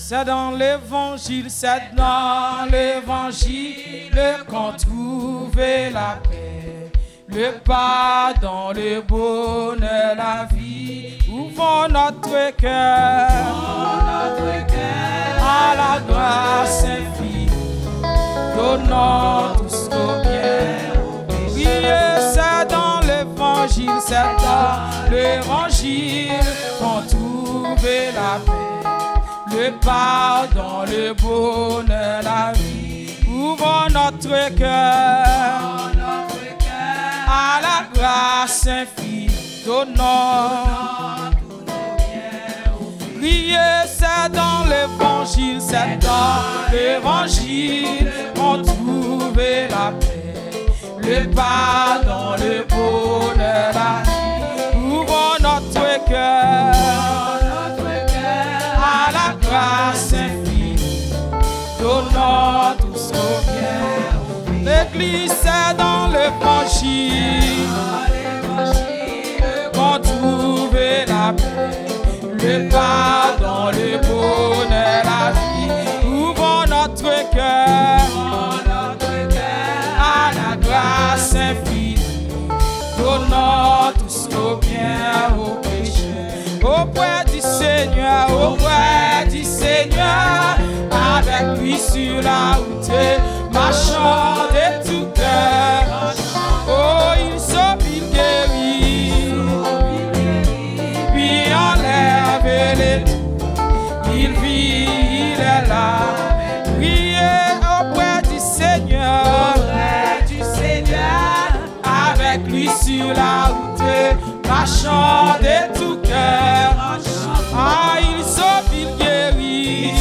C'est dans l'évangile qu'on trouve la paix, le pardon, le bonheur, la vie. Ouvrons notre cœur à la grâce infinie, donnons tout ce qu'on vient. Oui, c'est dans l'évangile qu'on trouve la paix, le pardon, le bonheur, la vie. Ouvrons notre cœur à la grâce infinie, donnons tous nos biens. Priez, c'est dans l'évangile qu'on trouve la paix, le pardon, le bonheur, la vie. Ouvrons notre cœur à la grâce infinie, donnons tout ce qu'on vient. L'église est dans l'évangile qu'on trouve la paix, le pardon, le bonheur, la vie. Ouvrons notre cœur à la grâce infinie, donnons tout ce qu'on vient au péché. Auprès du Seigneur, avec lui sur la route, marchant de tout cœur. Oh, il sauve, il guérit, puis enlève les tours. Il vit, il est là. Priez auprès du Seigneur, avec lui sur la route, marchant de tout cœur. Ah, il sauve, il guérit,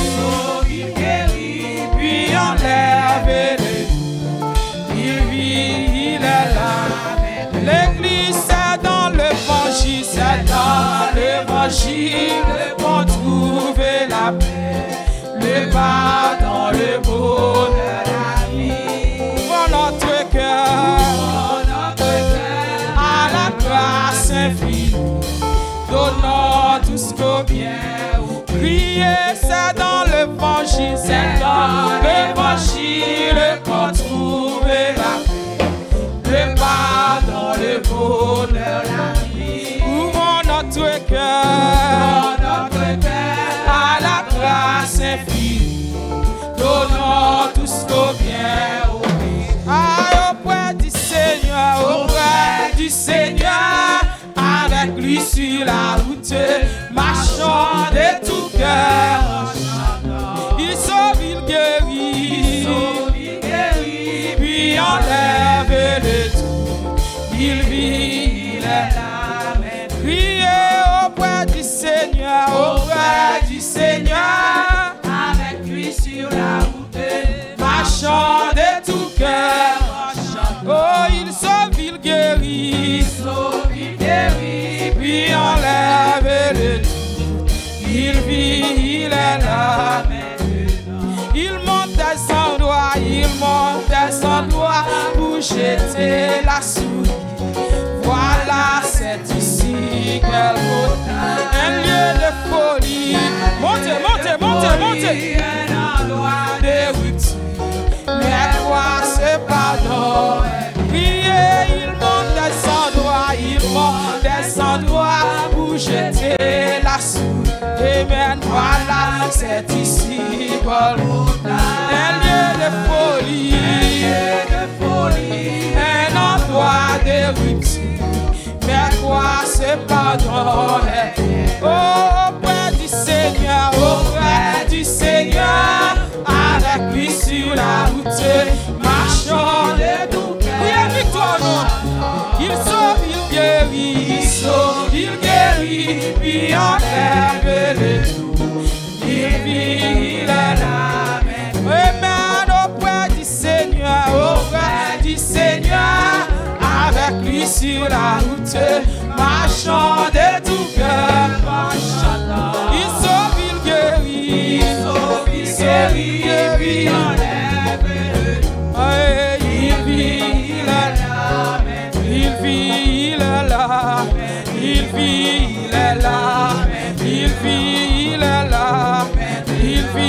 puis enlève les tours. Il vit, il est là. L'église est dans l'évangile, qu'on trouve la paix, le pardon, le bonheur, la vie. Ouvrons notre cœur à la grâce infinie, donnons tout ce qu'on vient. Priez, c'est dans l'évangile qu'on trouve la paix, le pardon, le bonheur, la vie. Ouvrons notre cœur à la grâce infinie, donnons tout ce qu'on vient. Ah, auprès du Seigneur, avec lui sur la route, marchant de tout cœur. Il sauve, il guérit, puis enlève le tout. Il vit, il est là. Priez auprès du Seigneur, avec lui sur la route, marchant de tout cœur. Oh, il sauve, il guérit, puis enlève le tout. Il vit, il est là. Il monte des endroits pour jeter la souris. Voilà, c'est ici qu'elle monte, un lieu de folie. Montez. Un endroit de rupture, mais quoi c'est pardon. Priez, il monte des endroits pour jeter la souris. Amen, voilà, c'est ici Golgotha, un lieu de folie, un endroit de rupture, mais quoi c'est pardon. Oh, auprès du Seigneur, avec lui sur la route, marchant de tout cœur. Oui, victoire, il sauve, il guérit, puis enlève le tout. Il vit, il est là. Amen, auprès du Seigneur, avec lui sur la route, marchant de tout cœur. Il sauve, il guérit, puis enlève le tout. Il vit, il est là. Il vit, il est là. Il vit, il est là. Il vit, il est là. Il vit,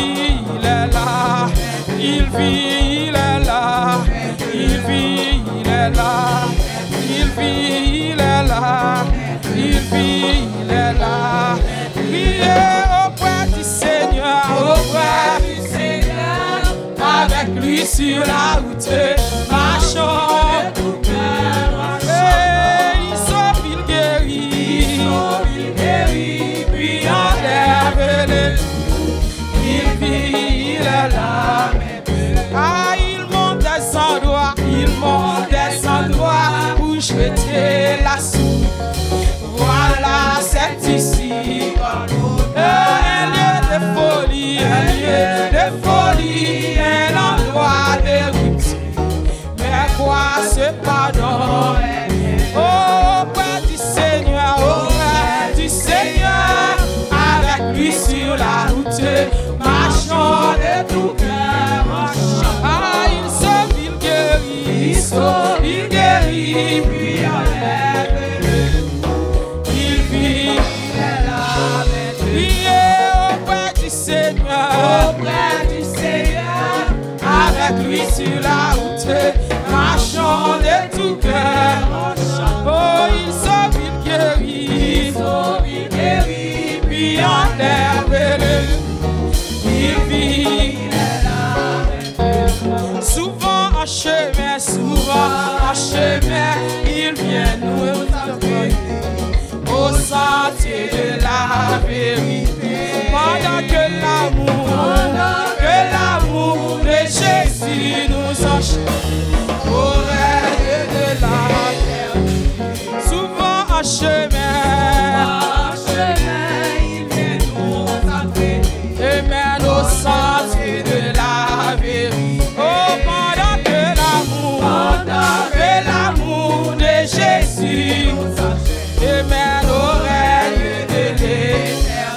vit, il est là. Il vit, il est là. Il vit, il est là. Il vit, il est là. Priez auprès du Seigneur, auprès du Seigneur. Avec lui sur la route, marchons. Il sauve, il guérit. Puis enlève-le. Il vit, il est là. Ah, il monte des endroits où jeter la soupe. Voilà, c'est ici. Un lieu de folie, un endroit de route. Mais quoi, ce pardon? Auprès du Seigneur, avec lui sur la route, marchons de tout cœur. Ah, il sauve, il guérit, puis enlève-le. Il vit, il est là. Priez auprès du Seigneur, avec lui sur la route, marchons de tout cœur. Oh, il sauve, il guérit, puis enlève-le. Il vit, il est là. Souvent en chemin, il vient nous attraper au sentier de la vérité. Pendant que l'amour de Jésus nous enchaîne au règne de la terre. Souvent en chemin, il vient nous attraper et mène au sentier de la vérité. Oh, pendant que l'amour de Jésus et mène au règne de l'éternel.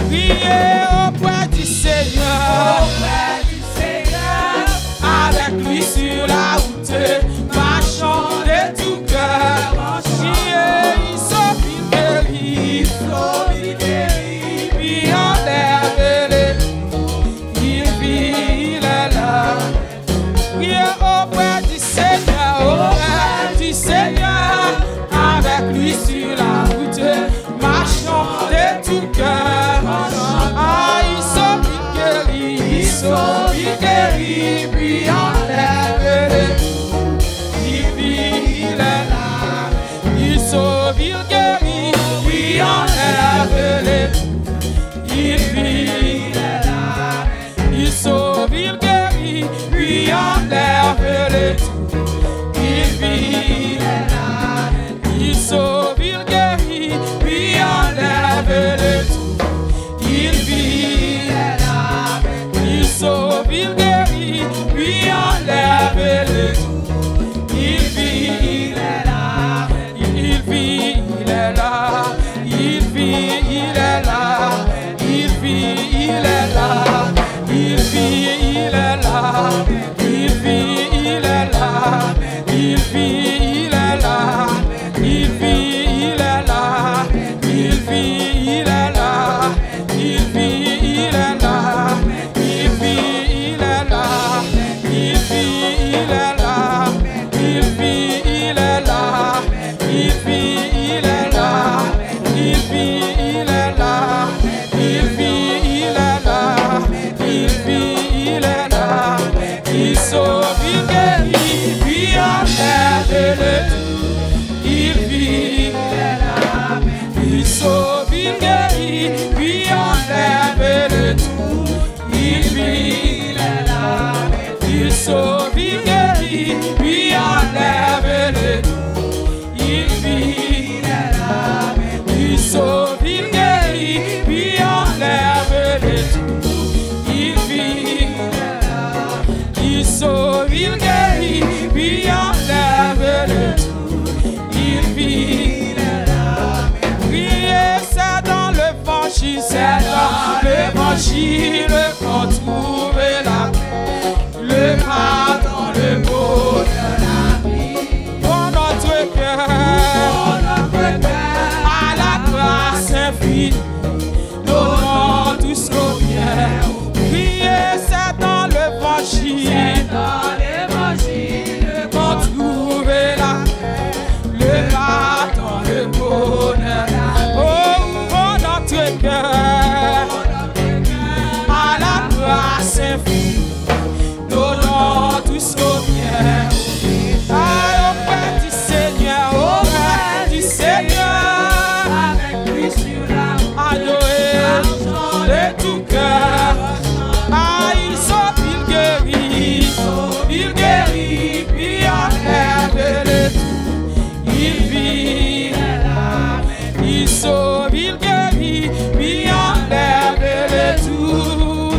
Priez auprès du Seigneur, avec lui sur la route, marchons de tout cœur. Priez, il sauve, il guérit, puis enlève-le. Il vit, il est là. Priez auprès du Seigneur, avec lui sur la route, marchons de tout cœur. Ah, il sauve, il guérit, puis enlève-le. Il vit, il est là. Il sauve, il guérit, puis enlève-le. Il vit, il est là. Il sauve, il guérit, puis enlève-le. Il vit, il est là. Il sauve, il guérit, puis enlève-le. Il vit, il est là. Il sauve, il guérit, puis enlève-le. Il vit, il est là. Il vit, il est là. Il vit, il est là. Il vit, il est là. Il vit, dans l'évangile qu'on trouve la paix, le pardon, le bonheur. Oh, ouvre notre cœur à la grâce infinie, donnons tous nos biens. Ah, auprès du Seigneur, auprès du Seigneur, avec lui sur la route, adorer de tout cœur. Ah, il sauve, il guérit, puis enlève le tout. Il vit, il sauve, il guérit, puis enlève le tout.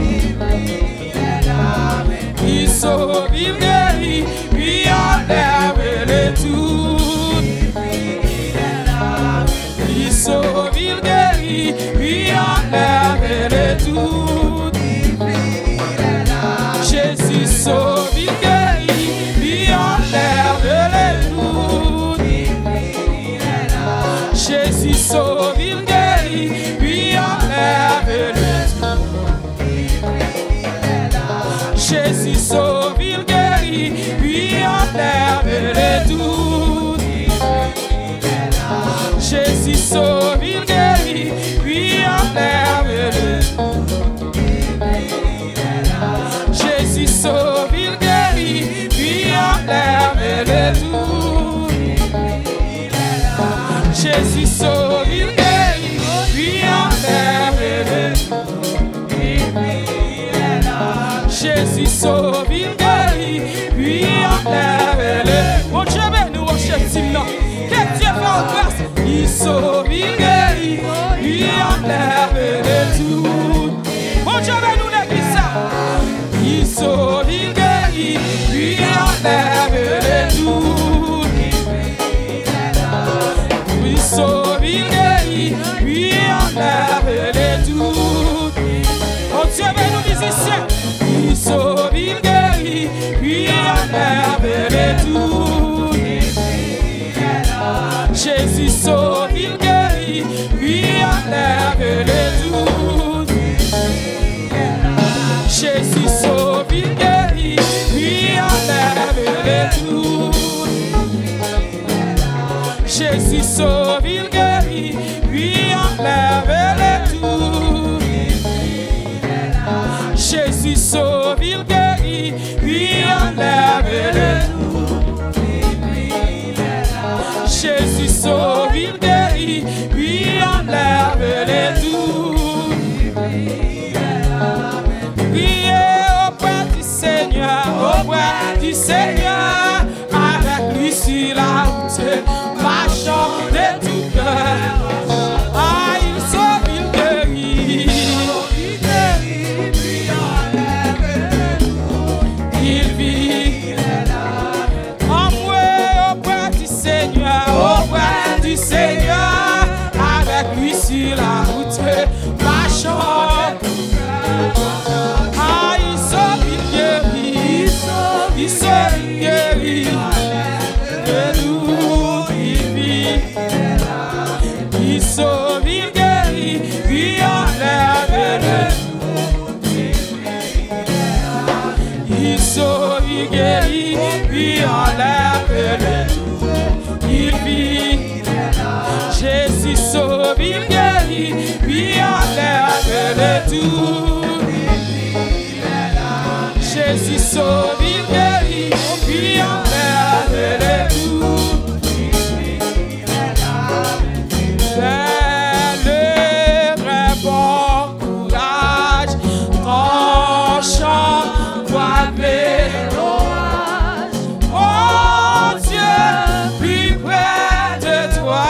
Il sauve, il guérit, puis enlève le tout. Il sauve, il guérit, puis enlève le tout. Jésus sauve, il guérit, puis enlève le tout. Jésus sauve, il guérit, puis enlève le tout. Jésus sauve, il guérit, puis enlève le tout. Jésus sauve, il guérit, puis enlève le tout. Jésus sauve, il guérit, puis enlève le tout. Jésus sauve, il guérit, puis enlève le tout. Jésus sauve, il guérit, puis enlève le tout. Mon Dieu, nous recherchons là. Que Dieu fait en grâce. Il sauve, il guérit, puis enlève le tout. Mon Dieu, nous l'église ça. Il sauve, il guérit, puis enlève le tout. Il sauve, il guérit, puis enlève le tout. Oh Dieu, nous musiciens. Il sauve, il guérit, puis enlève le tout. Jésus sauve, il guérit, puis enlève le tout. Jésus sauve, il guérit, puis enlève le tout. Jésus sauve, il guérit, puis enlève le tout. Jésus sauve, il guérit, puis enlève le tout. Jésus sauve, il guérit, puis enlève le tout. Priez auprès du Seigneur, avec lui sur la route, marchant de tout cœur. Ah, il sauve, il guérit, puis enlève le tout. Il vit, envoyé auprès du Seigneur, avec lui sur la route, marchant de tout cœur. Ah, il sauve, il guérit, il sauve, il guérit, de nous il vit. Il sauve, il guérit, puis enlève le tout. Il sauve, il guérit, puis enlève le tout. Il vit. Jésus sauve, il guérit, puis enlève le tout. Jésus sauve, il guérit, puis enlève le tout. Fais le vrai bon courage, ton chant doit l'orage. Oh Dieu, plus près de toi.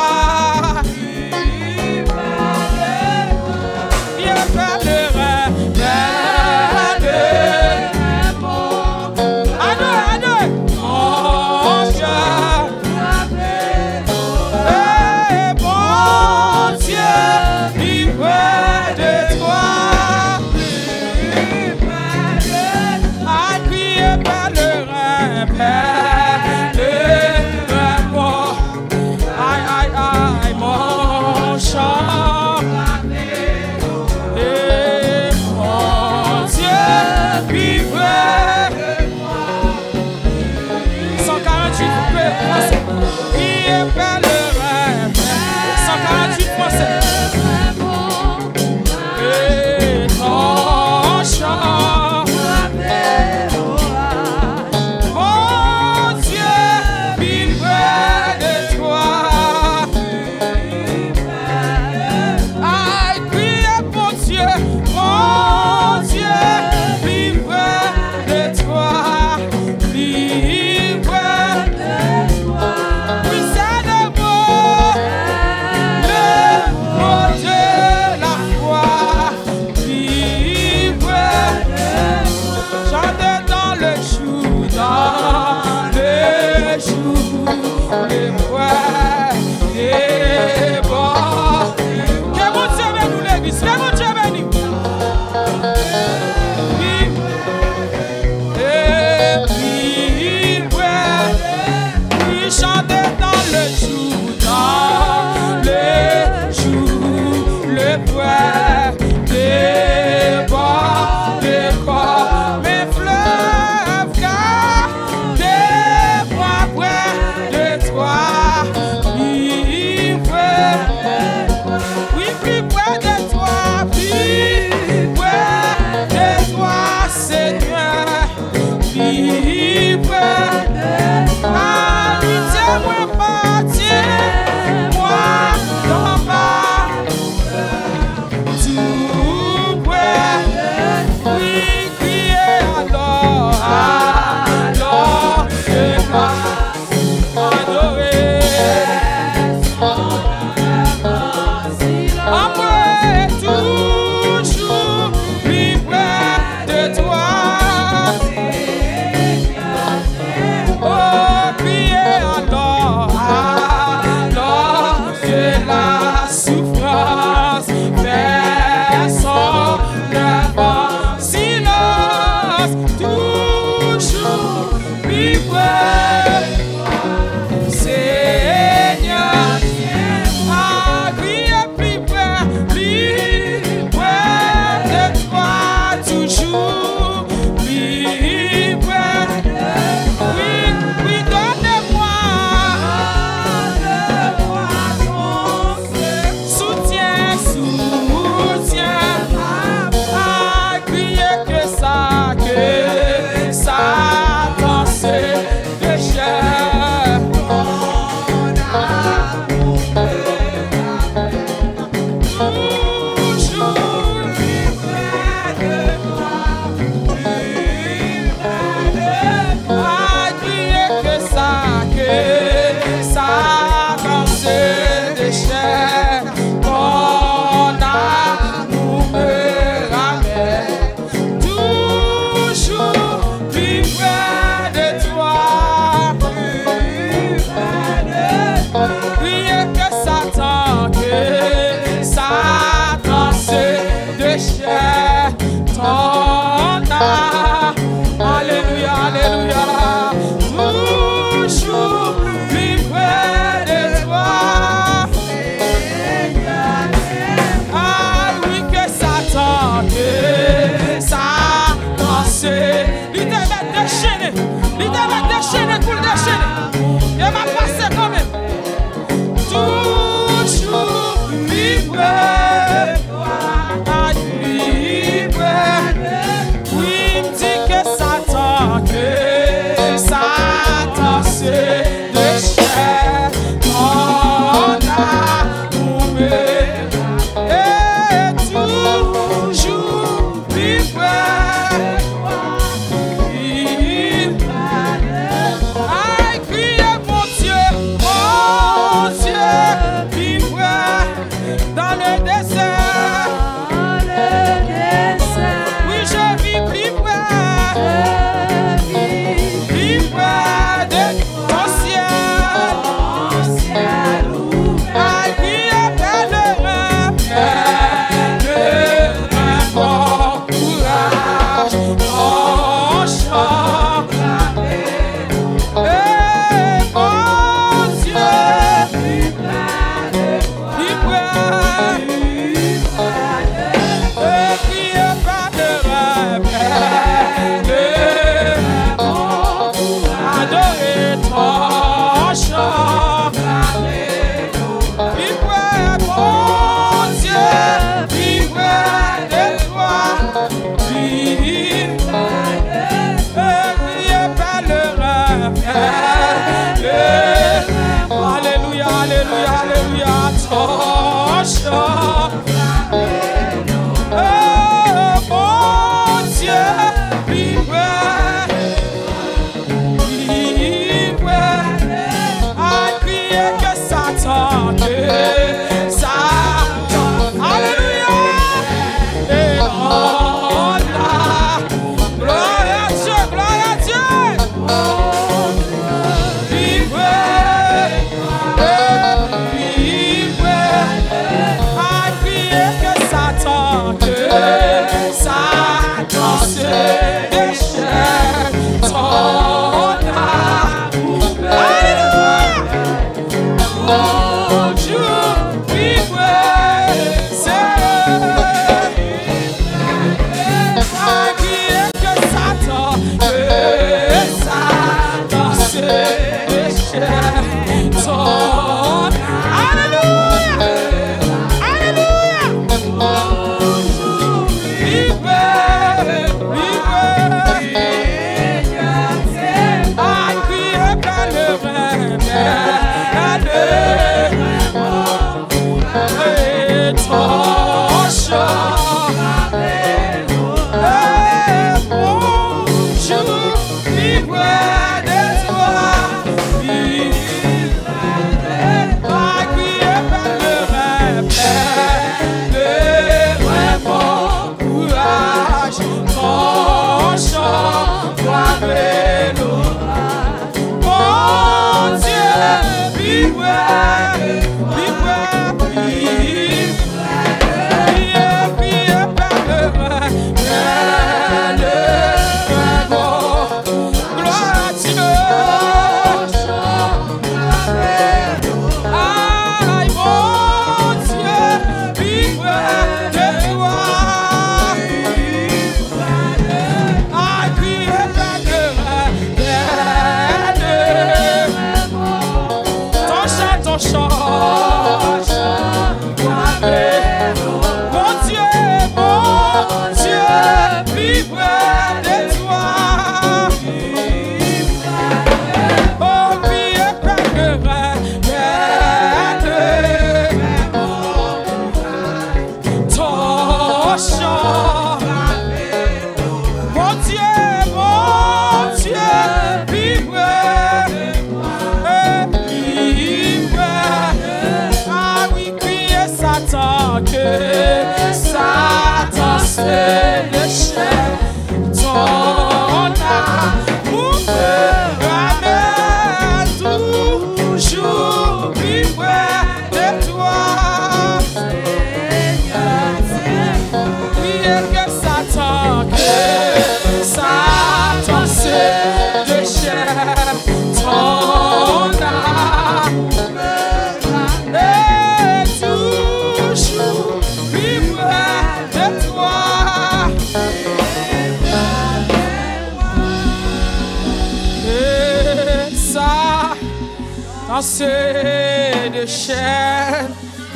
Danser de chair.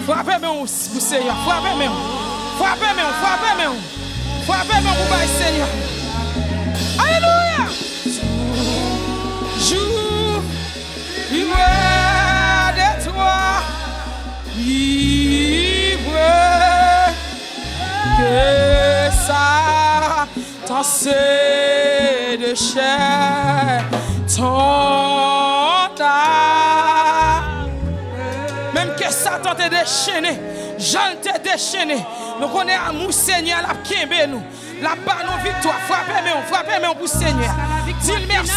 Frappez mon pour Seigneur. Frappez mon. Frappez mon. Frappez mon. Frappez mon pour le Seigneur. Alléluia. Jour, vivre de toi. Vivre que ça. Danser de chair. Ton âme. Même que Satan te déchaîné, Jean te déchaîné. Nous connaissons amour Seigneur, la Kimbe nous. La bas nos victoires. Frappez-moi pour Seigneur. Dis merci,